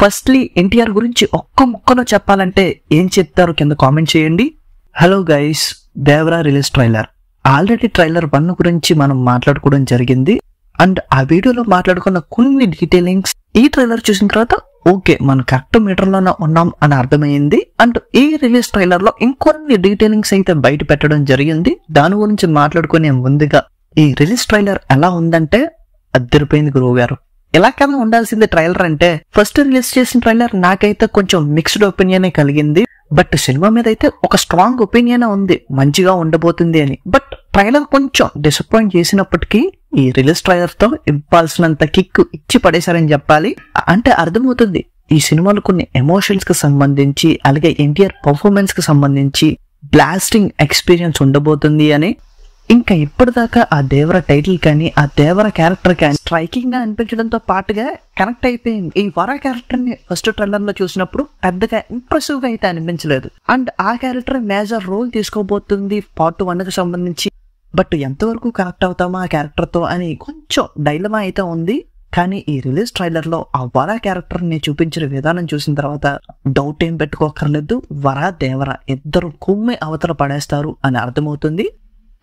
Firstly NTR గురించి ఒక్క ముక్కలో చెప్పాలంటే ఏం చెప్తారు కింద కామెంట్ చేయండి. Hello guys, Devara release trailer. Already trailer 1 గురించి మనం మాట్లాడుకోవడం జరిగింది. అండ్ ఆ వీడియోలో మాట్లాడుకున్న కొన్ని డీటెయిలింగ్స్ ఈ ట్రైలర్ చూసిన తర్వాత ఓకే, మనం కరెక్ట్ మీటర్ లోనే ఉన్నాం అని అర్థమైంది. అండ్ ఈ రిలీజ్ ట్రైలర్ లో ఇంకొన్ని డీటెయిలింగ్స్ అయితే బయట పెట్టడం జరిగింది. దాని గురించి మాట్లాడుకునే ముందుగా ఈ రిలీజ్ ట్రైలర్ ఎలా ఉందంటే అద్దరిపోయింది గురువు గారు. ఎలా కదా ఉండాల్సింది ట్రైలర్ అంటే. ఫస్ట్ రిలీజ్ చేసిన ట్రైలర్ నాకైతే కొంచెం మిక్స్డ్ ఒపీనియన్ కలిగింది. బట్ సినిమా మీద అయితే ఒక స్ట్రాంగ్ ఒపీనియన్ ఉంది, మంచిగా ఉండబోతుంది అని. బట్ ట్రైలర్ కొంచెం డిసప్పాయింట్ చేసినప్పటికీ ఈ రిలీజ్ ట్రైలర్ తో ఇవ్వాల్సినంత కిక్ ఇచ్చి పడేశారని చెప్పాలి. అంటే అర్థమవుతుంది ఈ సినిమాలో కొన్ని ఎమోషన్స్ కి సంబంధించి, అలాగే ఎన్టీఆర్ పర్ఫార్మెన్స్ కి సంబంధించి బ్లాస్టింగ్ ఎక్స్పీరియన్స్ ఉండబోతుంది అని. ఇంకా ఇప్పటిదాకా ఆ దేవర టైటిల్ కానీ ఆ దేవర క్యారెక్టర్ కానీ స్ట్రైకింగ్ గా అనిపించడంతో పాటుగా కనెక్ట్ అయిపోయింది. ఈ వర క్యారెక్టర్ ని ఫస్ట్ ట్రైలర్ లో చూసినప్పుడు పెద్దగా ఇంప్రెసివ్ గా అయితే అనిపించలేదు. అండ్ ఆ క్యారెక్టర్ మేజర్ రోల్ తీసుకోబోతుంది పార్ట్ 1 కి సంబంధించి. బట్ ఎంతవరకు కనెక్ట్ అవుతామా ఆ క్యారెక్టర్ తో అని కొంచెం డైలమా అయితే ఉంది. కానీ ఈ రిలీజ్ ట్రైలర్ లో ఆ వర క్యారెక్టర్ ని చూపించిన విధానం చూసిన తర్వాత డౌట్ ఏం పెట్టుకోకర్లేదు, వర దేవర ఇద్దరు కుమ్మి అవతల పడేస్తారు అని అర్థమవుతుంది.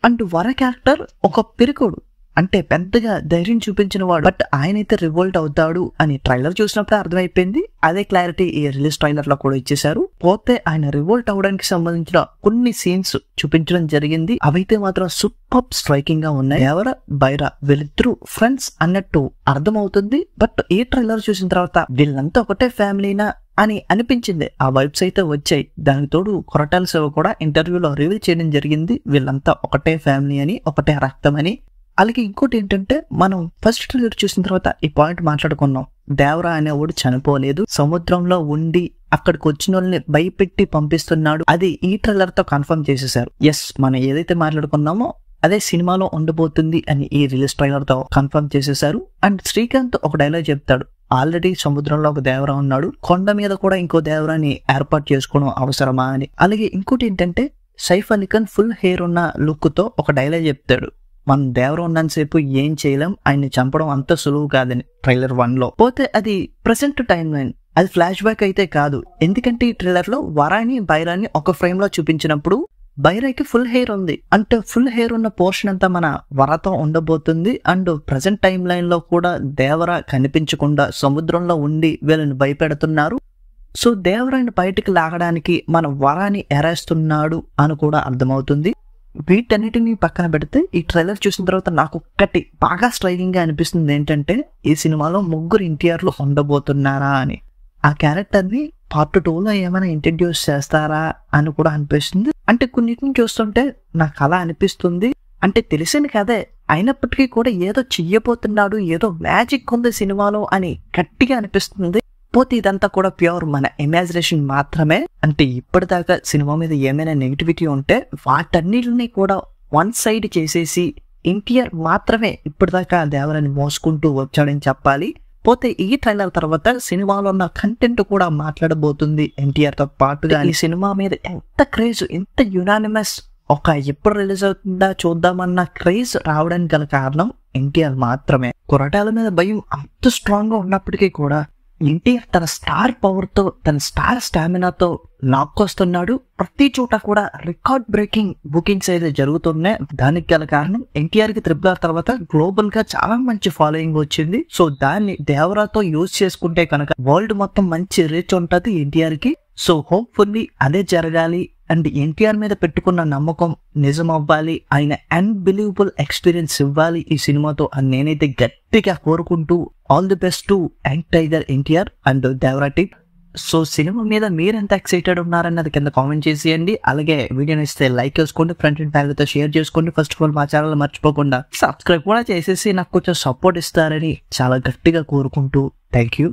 అండ్ వర క్యారెక్టర్ ఒక పిరికోడు, అంటే పెద్దగా ధైర్యం చూపించిన వాడు. బట్ ఆయన అయితే రివోల్ట్ అవుతాడు అని ట్రైలర్ చూసినప్పుడు అర్థమైపోయింది. అదే క్లారిటీ ఈ రిలీజ్ ట్రైలర్ లో కూడా ఇచ్చేశారు. పోతే ఆయన రివోల్ట్ అవడానికి సంబంధించిన కొన్ని సీన్స్ చూపించడం జరిగింది. అవైతే మాత్రం సూపర్ స్ట్రైకింగ్ గా ఉన్నాయి. ఎవర బైరా వీళ్ళిద్దరూ ఫ్రెండ్స్ అన్నట్టు అర్థమవుతుంది. బట్ ఈ ట్రైలర్ చూసిన తర్వాత వీళ్ళంతా ఒకటే ఫ్యామిలీనా అని అనిపించింది. ఆ వైబ్స్ అయితే వచ్చాయి. దానికి తోడు కొరటాల శివ కూడా ఇంటర్వ్యూలో రివీల్ చేయడం జరిగింది, వీళ్ళంతా ఒకటే ఫ్యామిలీ అని, ఒకటే రక్తం అని. అలాగే ఇంకోటి ఏంటంటే, మనం ఫస్ట్ ట్రైలర్ చూసిన తర్వాత ఈ పాయింట్ మాట్లాడుకున్నాం. దేవరా అనేవాడు చనిపోలేదు, సముద్రంలో ఉండి అక్కడికి వచ్చిన వాళ్ళని భయపెట్టి పంపిస్తున్నాడు. అది ఈ ట్రైలర్ తో కన్ఫర్మ్ చేసేసారు. ఎస్, మనం ఏదైతే మాట్లాడుకున్నామో అదే సినిమాలో ఉండబోతుంది అని ఈ రిలీజ్ ట్రైలర్ తో కన్ఫర్మ్ చేసేసారు. అండ్ శ్రీకాంత్ ఒక డైలాగ్ చెప్తాడు, ఆల్రెడీ సముద్రంలో ఒక దేవరా ఉన్నాడు, కొండ మీద కూడా ఇంకో దేవరాని ఏర్పాటు చేసుకోవడం అవసరమా అని. అలాగే ఇంకోటి ఏంటంటే, సైఫ్ అలీ ఖాన్ ఫుల్ హెయిర్ ఉన్న లుక్ తో ఒక డైలాగ్ చెప్తాడు, మనం దేవరా ఉన్నంతసేపు ఏం చేయలేం, ఆయన్ని చంపడం అంత సులువు కాదని ట్రైలర్ 1 లో. పోతే అది ప్రెసెంట్ టైం లైన్, అది ఫ్లాష్ బ్యాక్ అయితే కాదు. ఎందుకంటే ఈ ట్రైలర్ లో వరాని బైరాని ఒక ఫ్రేమ్ లో చూపించినప్పుడు బైరాకి ఫుల్ హెయిర్ ఉంది, అంటే ఫుల్ హెయిర్ ఉన్న పోర్షన్ అంతా మన వరతో ఉండబోతుంది. అండ్ ప్రజెంట్ టైం లైన్ లో కూడా దేవర కనిపించకుండా సముద్రంలో ఉండి వీళ్ళని భయపెడుతున్నారు. సో దేవరాని బయటికి లాగడానికి మన వరాని ఎరేస్తున్నాడు అని కూడా అర్థమవుతుంది. వీటన్నిటిని పక్కన పెడితే ఈ ట్రైలర్ చూసిన తర్వాత నాకు ఒక్కటి బాగా స్ట్రైకింగ్ గా అనిపిస్తుంది ఏంటంటే, ఈ సినిమాలో 3 ఎన్టీఆర్లు ఉండబోతున్నారా అని. ఆ క్యారెక్టర్ ని పార్ట్ 2 లో ఏమైనా ఇంట్రడ్యూస్ చేస్తారా అని కూడా అనిపిస్తుంది. అంటే కొన్నిటిని చూస్తుంటే నాకు అలా అనిపిస్తుంది. అంటే తెలిసిన కదే అయినప్పటికీ కూడా ఏదో చెయ్యబోతున్నాడు, ఏదో మ్యాజిక్ ఉంది సినిమాలో అని గట్టిగా అనిపిస్తుంది. పోతే ఇదంతా కూడా ప్యూర్ మన ఇమాజినేషన్ మాత్రమే. అంటే ఇప్పటిదాకా సినిమా మీద ఏమైనా నెగిటివిటీ ఉంటే వాటన్నిటిని కూడా వన్ సైడ్ చేసేసి ఎన్టీఆర్ మాత్రమే ఇప్పటిదాకా దేవరాని మోసుకుంటూ వచ్చాడని చెప్పాలి. పోతే ఈ ట్రైలర్ తర్వాత సినిమాలో ఉన్న కంటెంట్ కూడా మాట్లాడబోతుంది ఎన్టీఆర్ తో పాటుగా. ఈ సినిమా మీద ఎంత క్రేజ్, ఎంత యునానిమస్, ఒక ఎప్పుడు రిలీజ్ అవుతుందా చూద్దామన్న క్రేజ్ రావడానికి గల కారణం ఎన్టీఆర్ మాత్రమే. కొరటాల మీద భయం అంత స్ట్రాంగ్ గా ఉన్నప్పటికీ కూడా ఎన్టీఆర్ తన స్టార్ పవర్ తో, తన స్టార్ స్టామినాతో లాక్కొస్తున్నాడు. ప్రతి చోట కూడా రికార్డ్ బ్రేకింగ్ బుకింగ్స్ అయితే జరుగుతున్నాయి. దానికి గల కారణం ఎన్టీఆర్ కి RRR తర్వాత గ్లోబల్ గా చాలా మంచి ఫాలోయింగ్ వచ్చింది. సో దాన్ని దేవరాతో యూజ్ చేసుకుంటే కనుక వరల్డ్ మొత్తం మంచి రీచ్ ఉంటది ఎన్టీఆర్ కి. సో హోప్ఫుల్లీ అదే జరగాలి. అండ్ ఎన్టీఆర్ మీద పెట్టుకున్న నమ్మకం నిజం అవ్వాలి, ఆయన అన్బిలీవబుల్ ఎక్స్పీరియన్స్ ఇవ్వాలి ఈ సినిమాతో అని నేనైతే గట్టిగా కోరుకుంటూ all the best to young tiger NTR and Devara team. So cinema మీద మీరు ఎంత ఎక్సైటెడ్ ఉన్నారన్నది కింద కామెంట్ చేసేయండి. అలాగే వీడియోని ఇస్తే లైక్ చేసుకోండి, ఫ్రెండ్స్ అండ్ ఫ్యామిలీతో షేర్ చేసుకోండి. ఫస్ట్ ఆఫ్ ఆల్ మా ఛానల్ మర్చిపోకుండా సబ్స్క్రైబ్ కూడా చేసేసి నాకు కొంచెం సపోర్ట్ ఇస్తారని చాలా గట్టిగా కోరుకుంటూ థ్యాంక్ యూ.